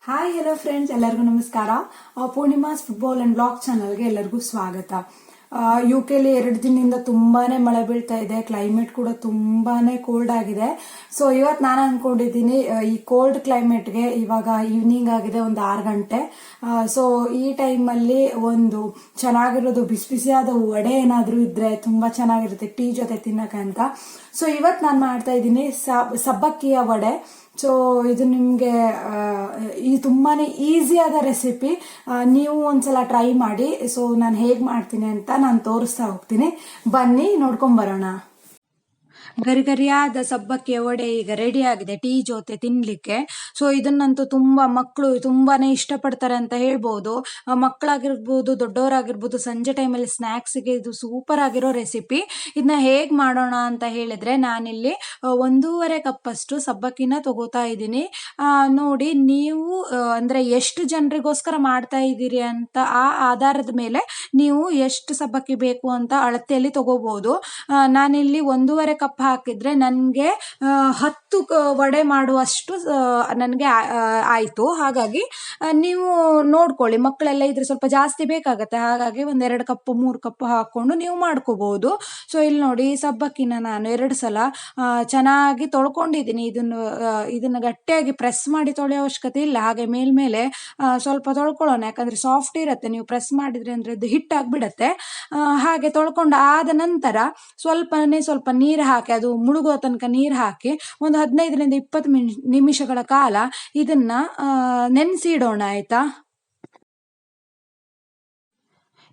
Hi hello friends, ಎಲ್ಲರಿಗೂ ನಮಸ್ಕಾರ. Poornima's football and blog ಚಾನಲ್ಗೆ ಎಲ್ಲರಿಗೂ ಸ್ವಾಗತ. UK ಲಿ 2 ದಿನದಿಂದ ತುಂಬಾನೇ ಮಳೆ ಬೀಳ್ತಾ ಇದೆ. ಕ್ಲೈಮೇಟ್ ಕೂಡ ತುಂಬಾನೇ ಕೋಲ್ಡ್ ಆಗಿದೆ. ಸೊ ಇವತ್ತು ನಾನು ಅನ್ಕೊಂಡಿದ್ದೀನಿ ಈ ಕೋಲ್ಡ್ ಕ್ಲೈಮೇಟ್ಗೆ ಇವಾಗ ಈವ್ನಿಂಗ್ ಆಗಿದೆ, ಒಂದು 6 ಗಂಟೆ. ಸೊ ಈ ಟೈಮಲ್ಲಿ ಒಂದು ಚೆನ್ನಾಗಿರೋದು ಬಿಸಿ ಬಿಸಿಯಾದ ವಡೆ ಏನಾದರೂ ಇದ್ರೆ ತುಂಬಾ ಚೆನ್ನಾಗಿರುತ್ತೆ ಟೀ ಜೊತೆ ತಿನ್ನಕ್ಕೆ ಅಂತ. ಸೊ ಇವತ್ತು ನಾನು ಮಾಡ್ತಾ ಇದ್ದೀನಿ ಸಬ್ಬಕ್ಕಿಯ ವಡೆ. ಸೊ ಇದು ನಿಮಗೆ ಈ ತುಂಬಾನೇ ಈಸಿಯಾದ ರೆಸಿಪಿ. ನೀವು ಒಂದ್ಸಲ ಟ್ರೈ ಮಾಡಿ. ಸೊ ನಾನು ಹೇಗೆ ಮಾಡ್ತೀನಿ ಅಂತ ನಾನು ತೋರಿಸ್ತಾ ಹೋಗ್ತೀನಿ, ಬನ್ನಿ ನೋಡ್ಕೊಂಡ್ ಬರೋಣ. ಗರಿಗರಿಯಾದ ಸಬ್ಬಕ್ಕಿಯ ವಡೆ ಈಗ ರೆಡಿ ಆಗಿದೆ ಟೀ ಜೊತೆ ತಿನ್ಲಿಕ್ಕೆ. ಸೊ ಇದನ್ನಂತೂ ಮಕ್ಕಳು ತುಂಬಾನೇ ಇಷ್ಟಪಡ್ತಾರೆ ಅಂತ ಹೇಳ್ಬೋದು. ಮಕ್ಕಳಾಗಿರ್ಬೋದು, ದೊಡ್ಡವರಾಗಿರ್ಬೋದು, ಸಂಜೆ ಟೈಮಲ್ಲಿ ಸ್ನ್ಯಾಕ್ಸ್ಗೆ ಇದು ಸೂಪರ್ ಆಗಿರೋ ರೆಸಿಪಿ. ಇದನ್ನ ಹೇಗ್ ಮಾಡೋಣ ಅಂತ ಹೇಳಿದ್ರೆ, ನಾನಿಲ್ಲಿ 1.5 ಕಪ್ಪಷ್ಟು ಸಬ್ಬಕ್ಕಿನ ತಗೋತಾ ಇದ್ದೀನಿ. ನೋಡಿ, ನೀವು ಅಂದ್ರೆ ಎಷ್ಟು ಜನರಿಗೋಸ್ಕರ ಮಾಡ್ತಾ ಇದ್ದೀರಿ ಅಂತ ಆ ಆಧಾರದ ಮೇಲೆ ನೀವು ಎಷ್ಟು ಸಬ್ಬಕ್ಕಿ ಬೇಕು ಅಂತ ಅಳತೆಯಲ್ಲಿ ತಗೋಬಹುದು. ನಾನಿಲ್ಲಿ 1.5 ಕಪ್ ಹಾಕಿದ್ರೆ ನನಗೆ 10 ವಡೆ ಮಾಡುವಷ್ಟು ನನಗೆ ಆಯಿತು. ಹಾಗಾಗಿ ನೀವು ನೋಡ್ಕೊಳ್ಳಿ, ಮಕ್ಕಳೆಲ್ಲ ಇದ್ರೆ ಸ್ವಲ್ಪ ಜಾಸ್ತಿ ಬೇಕಾಗತ್ತೆ. ಹಾಗಾಗಿ 1-2 ಕಪ್ 3 ಕಪ್ ಹಾಕೊಂಡು ನೀವು ಮಾಡ್ಕೋಬಹುದು. ಸೊ ಇಲ್ಲಿ ನೋಡಿ, ಸಬ್ಬಕ್ಕಿನ ನಾನು 2 ಸಲ ಚೆನ್ನಾಗಿ ತೊಳ್ಕೊಂಡಿದ್ದೀನಿ. ಇದನ್ನು ಗಟ್ಟಿಯಾಗಿ ಪ್ರೆಸ್ ಮಾಡಿ ತೊಳೆಯೋ ಅವಶ್ಯಕತೆ ಇಲ್ಲ. ಹಾಗೆ ಮೇಲ್ಮೇಲೆ ಸ್ವಲ್ಪ ತೊಳ್ಕೊಳ್ಳೋಣ, ಯಾಕಂದ್ರೆ ಸಾಫ್ಟ್ ಇರುತ್ತೆ. ನೀವು ಪ್ರೆಸ್ ಮಾಡಿದ್ರೆ ಅಂದ್ರೆ ಅದು ಹಿಟ್ಟಾಗ್ಬಿಡತ್ತೆ. ಹಾಗೆ ತೊಳ್ಕೊಂಡು ಆದ ನಂತರ ಸ್ವಲ್ಪ ನೀರು ಹಾಕಿ, ಅದು ಮುಳುಗೋ ತನಕ ನೀರು ಹಾಕಿ ಒಂದು 15-20 ನಿಮಿಷಗಳ ಕಾಲ ಇದನ್ನ ನೆನೆಸಿಡೋಣ, ಆಯ್ತಾ.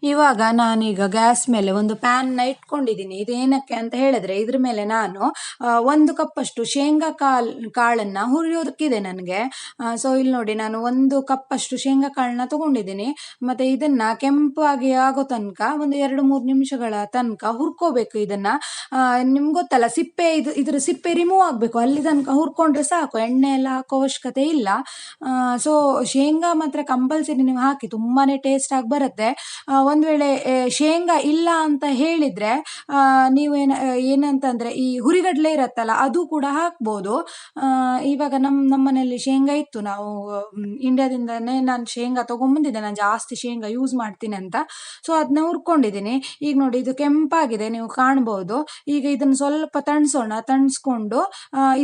ಇವಾಗ ನಾನೀಗ ಗ್ಯಾಸ್ ಮೇಲೆ ಒಂದು ಪ್ಯಾನ್ನ ಇಟ್ಕೊಂಡಿದ್ದೀನಿ. ಇದೇನಕ್ಕೆ ಅಂತ ಹೇಳಿದ್ರೆ, ಇದ್ರ ಮೇಲೆ ನಾನು 1 ಕಪ್ಪಷ್ಟು ಶೇಂಗಾ ಕಾಳನ್ನ ಹುರಿಯೋದಕ್ಕಿದೆ ನನಗೆ. ಸೊ ಇಲ್ಲಿ ನೋಡಿ, ನಾನು 1 ಕಪ್ಪಷ್ಟು ಶೇಂಗಾ ಕಾಳನ್ನ ತಗೊಂಡಿದ್ದೀನಿ. ಮತ್ತೆ ಇದನ್ನ ಕೆಂಪಾಗಿ ಆಗೋ ತನಕ ಒಂದು 2-3 ನಿಮಿಷಗಳ ತನಕ ಹುರ್ಕೋಬೇಕು. ಇದನ್ನ ನಿಮ್ಗೆ ಗೊತ್ತಲ್ಲ, ಇದ್ರ ಸಿಪ್ಪೆ ರಿಮೂವ್ ಆಗ್ಬೇಕು, ಅಲ್ಲಿ ತನಕ ಹುರ್ಕೊಂಡ್ರೆ ಸಾಕು. ಎಣ್ಣೆ ಎಲ್ಲ ಹಾಕೋ ಅವಶ್ಯಕತೆ ಇಲ್ಲ. ಸೊ ಶೇಂಗಾ ಮಾತ್ರ ಕಂಪಲ್ಸರಿ ನೀವು ಹಾಕಿ, ತುಂಬಾನೇ ಟೇಸ್ಟ್ ಆಗಿ ಬರುತ್ತೆ. ಒಂದ್ ವೇಳೆ ಶೇಂಗಾ ಇಲ್ಲ ಅಂತ ಹೇಳಿದ್ರೆ ನೀವು ಏನಂತಂದ್ರೆ ಈ ಹುರಿಗಡ್ಲೆ ಇರತ್ತಲ್ಲ, ಅದು ಕೂಡ ಹಾಕ್ಬೋದು. ಇವಾಗ ನಮ್ಮ ಮನೆಯಲ್ಲಿ ಶೇಂಗಾ ಇತ್ತು, ನಾವು ಇಂಡಿಯಾದಿಂದನೇ ನಾನು ಶೇಂಗಾ ತಗೊಂಡ್ಬಂದಿದ್ದೆ. ನಾನು ಜಾಸ್ತಿ ಶೇಂಗಾ ಯೂಸ್ ಮಾಡ್ತೀನಿ ಅಂತ. ಸೊ ಅದನ್ನ ಹುರ್ಕೊಂಡಿದ್ದೀನಿ. ಈಗ ನೋಡಿ, ಇದು ಕೆಂಪಾಗಿದೆ, ನೀವು ಕಾಣ್ಬೋದು. ಈಗ ಇದನ್ನ ಸ್ವಲ್ಪ ತಣಿಸ್ಕೊಂಡು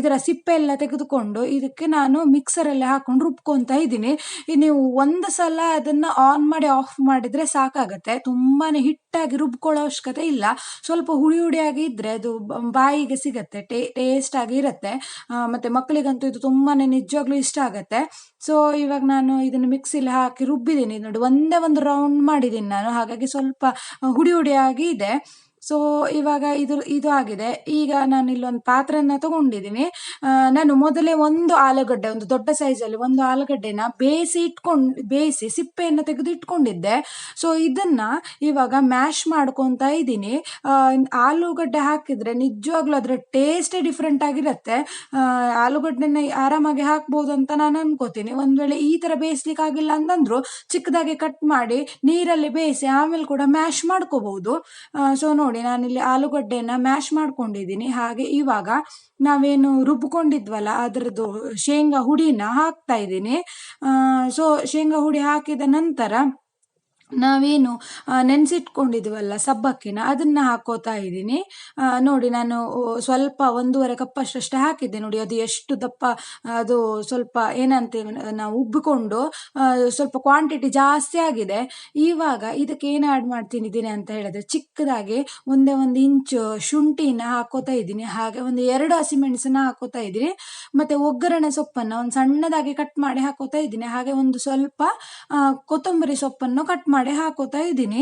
ಇದರ ಸಿಪ್ಪೆ ಎಲ್ಲ ತೆಗೆದುಕೊಂಡು ಇದಕ್ಕೆ ನಾನು ಮಿಕ್ಸರಲ್ಲಿ ಹಾಕೊಂಡು ರುಬ್ಕೊಂತ ಇದ್ದೀನಿ. ನೀವು ಒಂದು ಸಲ ಅದನ್ನ ಆನ್ ಮಾಡಿ ಆಫ್ ಮಾಡಿದ್ರೆ ಸಾಕಾಗತ್ತೆ. ತುಂಬಾನೇ ಹಿಟ್ಟಾಗಿ ರುಬ್ಕೊಳ್ಳೋ ಅವಶ್ಯಕತೆ ಇಲ್ಲ. ಸ್ವಲ್ಪ ಹುಳಿಯಾಗಿ ಇದ್ರೆ ಅದು ಬಾಯಿಗೆ ಸಿಗತ್ತೆ, ಟೇಸ್ಟ್ ಆಗಿ ಇರತ್ತೆ. ಮತ್ತೆ ಮಕ್ಕಳಿಗಂತೂ ಇದು ತುಂಬಾನೇ ನಿಜವಾಗ್ಲೂ ಇಷ್ಟ ಆಗತ್ತೆ. ಸೊ ಇವಾಗ ನಾನು ಇದನ್ನ ಮಿಕ್ಸಿಲಿ ಹಾಕಿ ರುಬ್ಬಿದ್ದೀನಿ. ನೋಡಿ, ಒಂದೇ ಒಂದು ರೌಂಡ್ ಮಾಡಿದ್ದೀನಿ ನಾನು, ಹಾಗಾಗಿ ಸ್ವಲ್ಪ ಹುಡಿಯಾಗಿ ಇದೆ. ಸೊ ಇವಾಗ ಇದು ಆಗಿದೆ. ಈಗ ನಾನು ಇಲ್ಲೊಂದು ಪಾತ್ರೆನ ತಗೊಂಡಿದ್ದೀನಿ. ನಾನು ಮೊದಲೇ ಒಂದು ದೊಡ್ಡ ಸೈಜಲ್ಲಿ ಒಂದು ಆಲೂಗಡ್ಡೆನ ಬೇಯಿಸಿ ಸಿಪ್ಪೆಯನ್ನು ತೆಗೆದು ಇಟ್ಕೊಂಡಿದ್ದೆ. ಸೊ ಇದನ್ನ ಇವಾಗ ಮ್ಯಾಶ್ ಮಾಡ್ಕೊತ ಇದ್ದೀನಿ. ಆಲೂಗಡ್ಡೆ ಹಾಕಿದ್ರೆ ನಿಜವಾಗ್ಲೂ ಅದರ ಟೇಸ್ಟೇ ಡಿಫ್ರೆಂಟ್ ಆಗಿರುತ್ತೆ. ಆಲೂಗಡ್ಡೆನ ಆರಾಮಾಗಿ ಹಾಕ್ಬೋದು ಅಂತ ನಾನು ಅನ್ಕೋತೀನಿ. ಒಂದ್ ವೇಳೆ ಈ ತರ ಬೇಯಿಸ್ಲಿಕ್ಕೆ ಆಗಿಲ್ಲ ಅಂತಂದ್ರು ಚಿಕ್ಕದಾಗಿ ಕಟ್ ಮಾಡಿ ನೀರಲ್ಲಿ ಬೇಯಿಸಿ ಆಮೇಲೆ ಕೂಡ ಮ್ಯಾಶ್ ಮಾಡ್ಕೋಬಹುದು. ಸೊ ನೋಡಿ, ನಾನಿಲ್ಲಿ ಆಲೂಗಡ್ಡೆನ ಮ್ಯಾಶ್ ಮಾಡ್ಕೊಂಡಿದ್ದೀನಿ. ಹಾಗೆ ಇವಾಗ ನಾವೇನು ರುಬ್ಕೊಂಡಿದ್ವಲ್ಲ ಅದರದ್ದು ಶೇಂಗಾ ಹುಡಿನ ಹಾಕ್ತಾ ಇದ್ದೀನಿ. ಸೊ ಶೇಂಗಾ ಹುಡಿ ಹಾಕಿದ ನಂತರ ನಾವೇನು ನೆನೆಸಿಟ್ಕೊಂಡಿದ್ವಲ್ಲ ಸಬ್ಬಕ್ಕಿನ, ಅದನ್ನ ಹಾಕೋತಾ ಇದ್ದೀನಿ. ನೋಡಿ, ನಾನು ಸ್ವಲ್ಪ 1.5 ಕಪ್ ಅಷ್ಟೇ ಹಾಕಿದ್ದೆ. ನೋಡಿ, ಅದು ಎಷ್ಟು ದಪ್ಪ, ಅದು ಸ್ವಲ್ಪ ಏನಂತೇವೆ ನಾವು ಉಬ್ಬಿಕೊಂಡು ಸ್ವಲ್ಪ ಕ್ವಾಂಟಿಟಿ ಜಾಸ್ತಿ ಆಗಿದೆ. ಇವಾಗ ಇದಕ್ಕೆ ಏನು ಆ್ಯಡ್ ಮಾಡ್ತಿದ್ದೀನಿ ಅಂತ ಹೇಳಿದ್ರೆ, ಚಿಕ್ಕದಾಗಿ 1 ಇಂಚು ಶುಂಠಿನ ಹಾಕೋತಾ ಇದ್ದೀನಿ. ಹಾಗೆ 2 ಹಸಿಮೆಣಸನ್ನ ಹಾಕೋತಾ ಇದ್ದೀನಿ. ಮತ್ತೆ ಒಗ್ಗರಣೆ ಸೊಪ್ಪನ್ನ ಒಂದು ಸಣ್ಣದಾಗಿ ಕಟ್ ಮಾಡಿ ಹಾಕೋತಾ ಇದ್ದೀನಿ. ಹಾಗೆ ಒಂದು ಸ್ವಲ್ಪ ಕೊತ್ತಂಬರಿ ಸೊಪ್ಪನ್ನು ಕಟ್ ಮಾಡಿ ಹಾಕೋತಾ ಇದ್ದೀನಿ.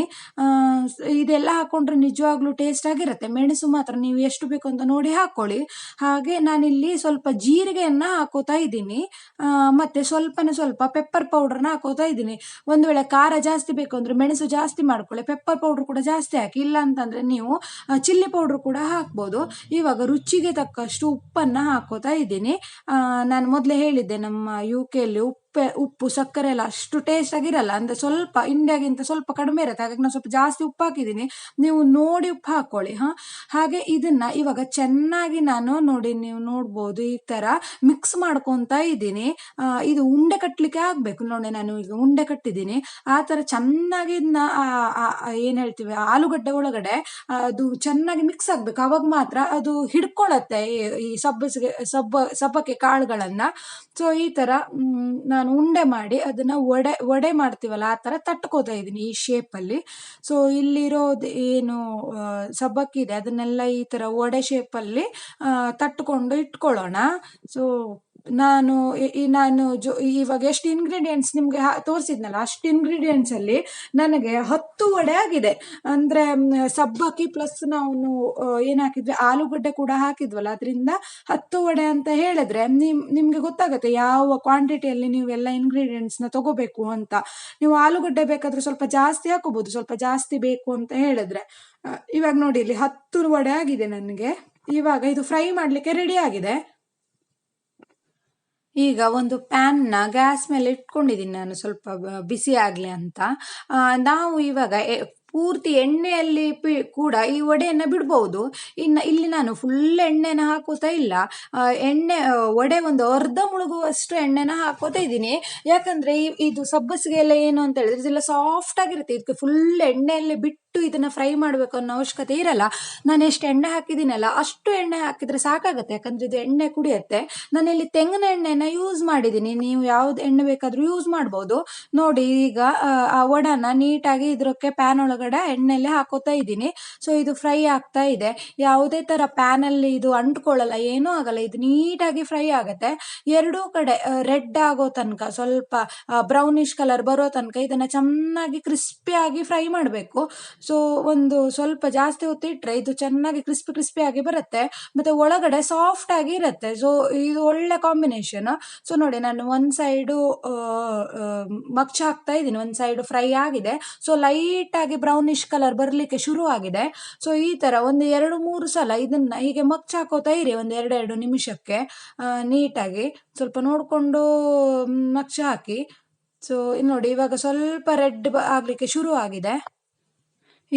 ಇದೆಲ್ಲ ಹಾಕೊಂಡ್ರೆ ನಿಜವಾಗ್ಲೂ ಟೇಸ್ಟ್ ಆಗಿರುತ್ತೆ. ಮೆಣಸು ಮಾತ್ರ ನೀವು ಎಷ್ಟು ಬೇಕು ಅಂತ ನೋಡಿ ಹಾಕೊಳ್ಳಿ. ಹಾಗೆ ನಾನಿಲ್ಲಿ ಸ್ವಲ್ಪ ಜೀರಿಗೆಯನ್ನ ಹಾಕೋತಾ ಇದ್ದೀನಿ. ಮತ್ತೆ ಸ್ವಲ್ಪ ಪೆಪ್ಪರ್ ಪೌಡರ್ನ ಹಾಕೋತಾ ಇದ್ದೀನಿ. ಒಂದು ವೇಳೆ ಖಾರ ಜಾಸ್ತಿ ಬೇಕು ಅಂದ್ರೆ ಮೆಣಸು ಜಾಸ್ತಿ ಮಾಡ್ಕೊಳ್ಳಿ, ಪೆಪ್ಪರ್ ಪೌಡರ್ ಕೂಡ ಜಾಸ್ತಿ ಹಾಕಿ. ಇಲ್ಲ ಅಂತಂದ್ರೆ ನೀವು ಚಿಲ್ಲಿ ಪೌಡರ್ ಕೂಡ ಹಾಕ್ಬೋದು. ಇವಾಗ ರುಚಿಗೆ ತಕ್ಕಷ್ಟು ಉಪ್ಪನ್ನ ಹಾಕೋತಾ ಇದ್ದೀನಿ. ನಾನು ಮೊದಲೇ ಹೇಳಿದ್ದೆ, ನಮ್ಮ UK ಯಲ್ಲಿ ಉಪ್ಪು ಉಪ್ಪು ಸಕ್ಕರೆ ಎಲ್ಲ ಅಷ್ಟು ಟೇಸ್ಟ್ ಆಗಿರಲ್ಲ, ಅಂದ್ರೆ ಸ್ವಲ್ಪ ಇಂಡಿಯಾಗಿಂತ ಸ್ವಲ್ಪ ಕಡಿಮೆ ಇರುತ್ತೆ, ಹಾಗಾಗಿ ನಾನು ಸ್ವಲ್ಪ ಜಾಸ್ತಿ ಉಪ್ಪು ಹಾಕಿದ್ದೀನಿ. ನೀವು ನೋಡಿ ಉಪ್ಪು ಹಾಕೊಳ್ಳಿ. ಹಾಗೆ ಇದನ್ನ ಇವಾಗ ಚೆನ್ನಾಗಿ ನಾನು ನೋಡಿ, ನೀವು ನೋಡ್ಬೋದು ಈ ತರ ಮಿಕ್ಸ್ ಮಾಡ್ಕೊಂತ ಇದ್ದೀನಿ. ಇದು ಉಂಡೆ ಕಟ್ಟಲಿಕ್ಕೆ ಆಗ್ಬೇಕು ನೋಡಿ, ನಾನು ಈಗ ಉಂಡೆ ಕಟ್ಟಿದ್ದೀನಿ. ಆ ತರ ಚೆನ್ನಾಗಿ ಇದನ್ನ ಏನ್ ಹೇಳ್ತೀವಿ ಆಲೂಗಡ್ಡೆ ಒಳಗಡೆ ಅದು ಚೆನ್ನಾಗಿ ಮಿಕ್ಸ್ ಆಗ್ಬೇಕು, ಅವಾಗ ಮಾತ್ರ ಅದು ಹಿಡ್ಕೊಳತ್ತೆ ಈ ಸಬ್ಬಕ್ಕೆ ಕಾಳುಗಳನ್ನ. ಸೊ ಈ ತರ ನಾನು ಉಂಡೆ ಮಾಡಿ ಅದನ್ನ ಒಡೆ ಮಾಡ್ತೀವಲ್ಲ ಆ ತರ ತಟ್ಕೋತಾ ಇದ್ದೀನಿ ಈ ಶೇಪ್ ಅಲ್ಲಿ. ಸೊ ಇಲ್ಲಿರೋದು ಏನು ಸಬ್ಬಕ್ಕಿದೆ ಅದನ್ನೆಲ್ಲ ಈ ತರ ಒಡೆ ಶೇಪ್ ಅಲ್ಲಿ ತಟ್ಕೊಂಡು ಇಟ್ಕೊಳ್ಳೋಣ. ಸೊ ನಾನು ಇವಾಗ ಎಷ್ಟು ಇಂಗ್ರೀಡಿಯೆಂಟ್ಸ್ ನಿಮ್ಗೆ ತೋರಿಸಿದ್ನಲ್ಲ, ಅಷ್ಟು ಇಂಗ್ರೀಡಿಯೆಂಟ್ಸ್ ಅಲ್ಲಿ ನನಗೆ 10 ವಡೆ ಆಗಿದೆ. ಅಂದ್ರೆ ಸಬ್ಬಕ್ಕಿ ಪ್ಲಸ್ ನಾವು ಏನ್ ಹಾಕಿದ್ವಿ, ಆಲೂಗಡ್ಡೆ ಕೂಡ ಹಾಕಿದ್ವಲ್ಲ, ಅದರಿಂದ 10 ವಡೆ ಅಂತ ಹೇಳಿದ್ರೆ ನಿಮ್ಗೆ ಗೊತ್ತಾಗುತ್ತೆ ಯಾವ ಕ್ವಾಂಟಿಟಿಯಲ್ಲಿ ನೀವು ಎಲ್ಲ ಇಂಗ್ರೀಡಿಯೆಂಟ್ಸ್ ನ ತಗೋಬೇಕು ಅಂತ. ನೀವು ಆಲೂಗಡ್ಡೆ ಬೇಕಾದ್ರೆ ಸ್ವಲ್ಪ ಜಾಸ್ತಿ ಹಾಕೋಬಹುದು, ಸ್ವಲ್ಪ ಜಾಸ್ತಿ ಬೇಕು ಅಂತ ಹೇಳಿದ್ರೆ. ಇವಾಗ ನೋಡಿ ಇಲ್ಲಿ 10 ವಡೆ ಆಗಿದೆ ನನಗೆ. ಇವಾಗ ಇದು ಫ್ರೈ ಮಾಡ್ಲಿಕ್ಕೆ ರೆಡಿ ಆಗಿದೆ. ಈಗ ಒಂದು ಪ್ಯಾನ್ನ ಗ್ಯಾಸ್ ಮೇಲೆ ಇಟ್ಕೊಂಡಿದ್ದೀನಿ ನಾನು, ಸ್ವಲ್ಪ ಬಿಸಿ ಆಗ್ಲಿ ಅಂತ. ನಾವು ಇವಾಗ ಪೂರ್ತಿ ಎಣ್ಣೆಯಲ್ಲಿ ಕೂಡ ಈ ವಡೆಯನ್ನ ಬಿಡ್ಬಹುದು. ಇಲ್ಲಿ ನಾನು ಫುಲ್ ಎಣ್ಣೆನ ಹಾಕೋತಾ ಇಲ್ಲ, ವಡೆ ಒಂದು ಅರ್ಧ ಮುಳುಗುವಷ್ಟು ಎಣ್ಣೆನ ಹಾಕೋತಾ ಇದ್ದೀನಿ. ಯಾಕಂದ್ರೆ ಇದು ಸಬ್ಬಸಿಗೆ ಎಲ್ಲ ಏನು ಅಂತ ಹೇಳಿದ್ರೆ ಇದೆಲ್ಲ ಸಾಫ್ಟ್ ಆಗಿರುತ್ತೆ, ಇದಕ್ಕೆ ಫುಲ್ ಎಣ್ಣೆಯಲ್ಲಿ ಬಿಟ್ಟು ಇದನ್ನ ಫ್ರೈ ಮಾಡ್ಬೇಕು ಅನ್ನೋ ಅವಶ್ಯಕತೆ ಇರಲ್ಲ. ನಾನು ಎಷ್ಟು ಎಣ್ಣೆ ಹಾಕಿದ್ದೀನಲ್ಲ ಅಷ್ಟು ಎಣ್ಣೆ ಹಾಕಿದ್ರೆ ಸಾಕಾಗತ್ತೆ, ಯಾಕಂದ್ರೆ ಇದು ಎಣ್ಣೆ ಕುಡಿಯುತ್ತೆ. ನಾನು ಇಲ್ಲಿ ತೆಂಗಿನ ಎಣ್ಣೆನ ಯೂಸ್ ಮಾಡಿದ್ದೀನಿ, ನೀವು ಯಾವ್ದು ಎಣ್ಣೆ ಬೇಕಾದ್ರೂ ಯೂಸ್ ಮಾಡ್ಬೋದು. ನೋಡಿ ಈಗ ಆ ವಡನ ನೀಟಾಗಿ ಇದಕ್ಕೆ ಪ್ಯಾನ್ ಒಳಗಡೆ ಎಣ್ಣೆಲೆ ಹಾಕೋತಾ ಇದ್ದೀನಿ. ಸೊ ಇದು ಫ್ರೈ ಆಗ್ತಾ ಇದೆ. ಯಾವುದೇ ತರ ಪ್ಯಾನ್ ಅಲ್ಲಿ ಇದು ಅಂಟ್ಕೊಳ್ಳಲ್ಲ, ಏನೂ ಆಗಲ್ಲ, ಇದು ನೀಟಾಗಿ ಫ್ರೈ ಆಗತ್ತೆ. ಎರಡೂ ಕಡೆ ರೆಡ್ ಆಗೋ ತನಕ, ಸ್ವಲ್ಪ ಬ್ರೌನಿಶ್ ಕಲರ್ ಬರೋ ತನಕ ಇದನ್ನ ಚೆನ್ನಾಗಿ ಕ್ರಿಸ್ಪಿಯಾಗಿ ಫ್ರೈ ಮಾಡಬೇಕು. ಸೊ ಒಂದು ಸ್ವಲ್ಪ ಜಾಸ್ತಿ ಹೊತ್ತು ಇಟ್ರೆ ಇದು ಚೆನ್ನಾಗಿ ಕ್ರಿಸ್ಪಿ ಆಗಿ ಬರುತ್ತೆ, ಮತ್ತೆ ಒಳಗಡೆ ಸಾಫ್ಟ್ ಆಗಿ ಇರುತ್ತೆ. ಸೊ ಇದು ಒಳ್ಳೆ ಕಾಂಬಿನೇಷನ್. ಸೊ ನೋಡಿ ನಾನು ಒಂದ್ ಸೈಡು ಮಗ್ಚ ಹಾಕ್ತಾ ಇದ್ದೀನಿ, ಒಂದ್ ಸೈಡ್ ಫ್ರೈ ಆಗಿದೆ. ಸೊ ಲೈಟ್ ಆಗಿ ಬ್ರೌನಿಶ್ ಕಲರ್ ಬರ್ಲಿಕ್ಕೆ ಶುರು ಆಗಿದೆ. ಸೊ ಈ ತರ ಒಂದು 2-3 ಸಲ ಇದನ್ನ ಹೀಗೆ ಮಗ್ಚ ಹಾಕೋತಾ ಇರಿ, ಒಂದ್ 2 ನಿಮಿಷಕ್ಕೆ ನೀಟಾಗಿ ಸ್ವಲ್ಪ ನೋಡ್ಕೊಂಡು ಮಗ್ಚ ಹಾಕಿ. ಸೊ ನೋಡಿ ಇವಾಗ ಸ್ವಲ್ಪ ರೆಡ್ ಆಗ್ಲಿಕ್ಕೆ ಶುರು ಆಗಿದೆ.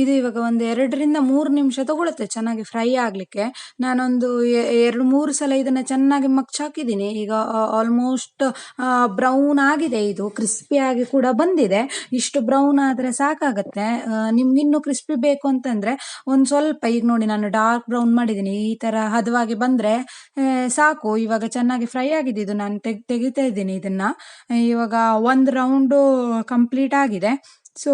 ಇದು ಇವಾಗ ಒಂದು 2-3 ನಿಮಿಷ ತಗೊಳುತ್ತೆ ಚೆನ್ನಾಗಿ ಫ್ರೈ ಆಗ್ಲಿಕ್ಕೆ. ನಾನೊಂದು 2-3 ಸಲ ಇದನ್ನ ಚೆನ್ನಾಗಿ ಮಗ್ಚಾಕಿದ್ದೀನಿ. ಈಗ ಆಲ್ಮೋಸ್ಟ್ ಬ್ರೌನ್ ಆಗಿದೆ, ಇದು ಕ್ರಿಸ್ಪಿ ಆಗಿ ಕೂಡ ಬಂದಿದೆ. ಇಷ್ಟು ಬ್ರೌನ್ ಆದ್ರೆ ಸಾಕಾಗತ್ತೆ. ನಿಮ್ಗಿನ್ನು ಕ್ರಿಸ್ಪಿ ಬೇಕು ಅಂತಂದ್ರೆ ಒಂದ್ ಸ್ವಲ್ಪ, ಈಗ ನೋಡಿ ನಾನು ಡಾರ್ಕ್ ಬ್ರೌನ್ ಮಾಡಿದ್ದೀನಿ, ಈ ತರ ಹದವಾಗಿ ಬಂದ್ರೆ ಸಾಕು. ಇವಾಗ ಚೆನ್ನಾಗಿ ಫ್ರೈ ಆಗಿದೆ, ಇದು ನಾನು ತೆಗಿತಾ ಇದ್ದೀನಿ ಇದನ್ನ. ಇವಾಗ 1 ರೌಂಡ್ ಕಂಪ್ಲೀಟ್ ಆಗಿದೆ. ಸೊ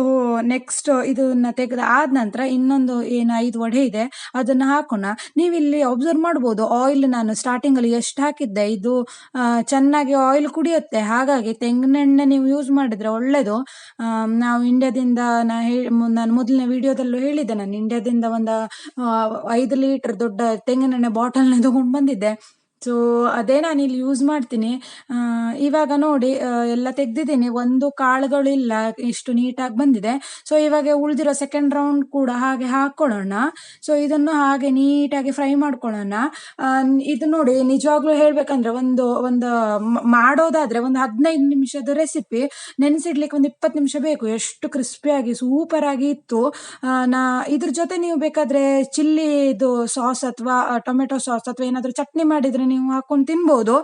ನೆಕ್ಸ್ಟ್ ಇದನ್ನ ತೆಗೆದ ಆದ ನಂತರ ಇನ್ನೊಂದು ಏನು 5 ವಡೆ ಇದೆ ಅದನ್ನ ಹಾಕೋಣ. ನೀವಿಲ್ಲಿ ಅಬ್ಸರ್ವ್ ಮಾಡ್ಬೋದು, ಆಯಿಲ್ ನಾನು ಸ್ಟಾರ್ಟಿಂಗ್ ಅಲ್ಲಿ ಎಷ್ಟು ಹಾಕಿದ್ದೆ, ಇದು ಚೆನ್ನಾಗಿ ಆಯಿಲ್ ಕುಡಿಯುತ್ತೆ. ಹಾಗಾಗಿ ತೆಂಗಿನೆಣ್ಣೆ ನೀವು ಯೂಸ್ ಮಾಡಿದ್ರೆ ಒಳ್ಳೇದು. ನಾವು ಇಂಡಿಯಾದಿಂದ ನಾನು ಮೊದಲನೇ ವಿಡಿಯೋದಲ್ಲೂ ಹೇಳಿದ್ದೆ, ನಾನು ಇಂಡಿಯಾದಿಂದ ಒಂದು 5 ಲೀಟರ್ ದೊಡ್ಡ ತೆಂಗಿನೆಣ್ಣೆ ಬಾಟಲ್ನ ತಗೊಂಡು ಬಂದಿದ್ದೆ. ಸೊ ಅದೇ ನಾನು ಇಲ್ಲಿ ಯೂಸ್ ಮಾಡ್ತೀನಿ. ಇವಾಗ ನೋಡಿ ಎಲ್ಲ ತೆಗ್ದಿದ್ದೀನಿ, ಒಂದು ಕಾಳುಗಳಿಲ್ಲ, ಇಷ್ಟು ನೀಟಾಗಿ ಬಂದಿದೆ. ಸೊ ಇವಾಗ ಉಳಿದಿರೋ ಸೆಕೆಂಡ್ ರೌಂಡ್ ಕೂಡ ಹಾಗೆ ಹಾಕೊಳ್ಳೋಣ. ಸೊ ಇದನ್ನು ಹಾಗೆ ನೀಟಾಗಿ ಫ್ರೈ ಮಾಡ್ಕೊಳ್ಳೋಣ. ಇದು ನೋಡಿ ನಿಜವಾಗ್ಲೂ ಹೇಳ್ಬೇಕಂದ್ರೆ ಒಂದು ಮಾಡೋದಾದ್ರೆ ಒಂದು 15 ನಿಮಿಷದ ರೆಸಿಪಿ, ನೆನೆಸಿಡ್ಲಿಕ್ಕೆ ಒಂದು 20 ನಿಮಿಷ ಬೇಕು. ಎಷ್ಟು ಕ್ರಿಸ್ಪಿಯಾಗಿ ಸೂಪರ್ ಆಗಿ ಇತ್ತು. ಇದ್ರ ಜೊತೆ ನೀವು ಬೇಕಾದ್ರೆ ಚಿಲ್ಲಿ ಸಾಸ್ ಅಥವಾ ಟೊಮೆಟೊ ಸಾಸ್ ಅಥವಾ ಏನಾದ್ರು ಚಟ್ನಿ ಮಾಡಿದ್ರೆ ನೀವು ಹಾಕೊಂಡು ತಿನ್ಬಹುದು.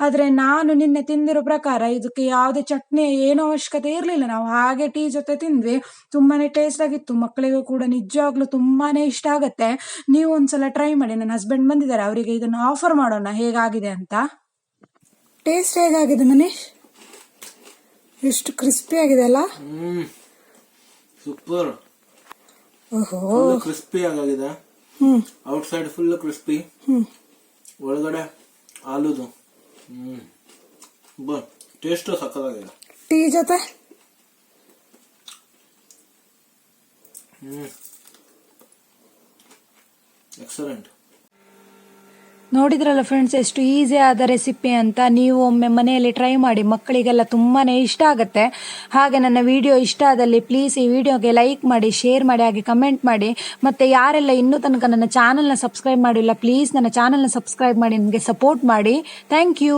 ಆದ್ರೆ ನಾನು ನಿನ್ನೆ ತಿಂದಿರೋ ಪ್ರಕಾರ ಇದಕ್ಕೆ ಯಾವುದೇ ಚಟ್ನಿ ಏನೋ ಅವಶ್ಯಕತೆ ಇರ್ಲಿಲ್ಲ, ನಾವು ಹಾಗೆ ಟೀ ಜೊತೆ ತಿಂದ್ವಿ. ತುಂಬಾನೇ ಟೇಸ್ಟ್ ಆಗಿತ್ತು, ಮಕ್ಕಳಿಗೂ ಕೂಡ ನಿಜವಾಗ್ಲೂ ತುಂಬಾನೇ ಇಷ್ಟ ಆಗತ್ತೆ. ನೀವು ಒಂದ್ಸಲ ಟ್ರೈ ಮಾಡಿ. ನನ್ನ ಹಸ್ಬೆಂಡ್ ಬಂದಿದ್ದಾರೆ, ಅವರಿಗೆ ಇದನ್ನು ಆಫರ್ ಮಾಡೋಣ ಹೇಗಾಗಿದೆ ಅಂತ. ಟೇಸ್ಟ್ ಹೇಗಾಗಿದೆ ಮನೀಶ್? ಎಷ್ಟು ಕ್ರಿಸ್ಪಿ ಆಗಿದೆ ಅಲ್ಲ? ಸೂಪರ್. ಓಹೋ, ಕ್ರಿಸ್ಪಿ ಆಗಿದೆ. ಔಟ್ ಸೈಡ್ ಫುಲ್ ಕ್ರಿಸ್ಪಿ, ಒಳಗಡೆ ಆಲೂದು ಟೇಸ್ಟ್ ಸಕ್ಕತ್ತಾಗಿದೆ. ಟೀ ಜೊತೆ ಎಕ್ಸಲೆಂಟ್. ನೋಡಿದ್ರಲ್ಲ ಫ್ರೆಂಡ್ಸ್, ಎಷ್ಟು ಈಸಿ ಆದ ರೆಸಿಪಿ ಅಂತ. ನೀವು ಒಮ್ಮೆ ಮನೆಯಲ್ಲಿ ಟ್ರೈ ಮಾಡಿ, ಮಕ್ಕಳಿಗೆಲ್ಲ ತುಂಬಾ ಇಷ್ಟ ಆಗುತ್ತೆ. ಹಾಗೆ ನನ್ನ ವಿಡಿಯೋ ಇಷ್ಟ ಆದಲ್ಲಿ ಪ್ಲೀಸ್ ಈ ವಿಡಿಯೋಗೆ ಲೈಕ್ ಮಾಡಿ, ಶೇರ್ ಮಾಡಿ, ಹಾಗೆ ಕಮೆಂಟ್ ಮಾಡಿ. ಮತ್ತು ಯಾರೆಲ್ಲ ಇನ್ನೂ ತನಕ ನನ್ನ ಚಾನಲ್ನ ಸಬ್ಸ್ಕ್ರೈಬ್ ಮಾಡಿಲ್ಲ, ಪ್ಲೀಸ್ ನನ್ನ ಚಾನಲ್ನ ಸಬ್ಸ್ಕ್ರೈಬ್ ಮಾಡಿ, ನನಗೆ ಸಪೋರ್ಟ್ ಮಾಡಿ. Thank you.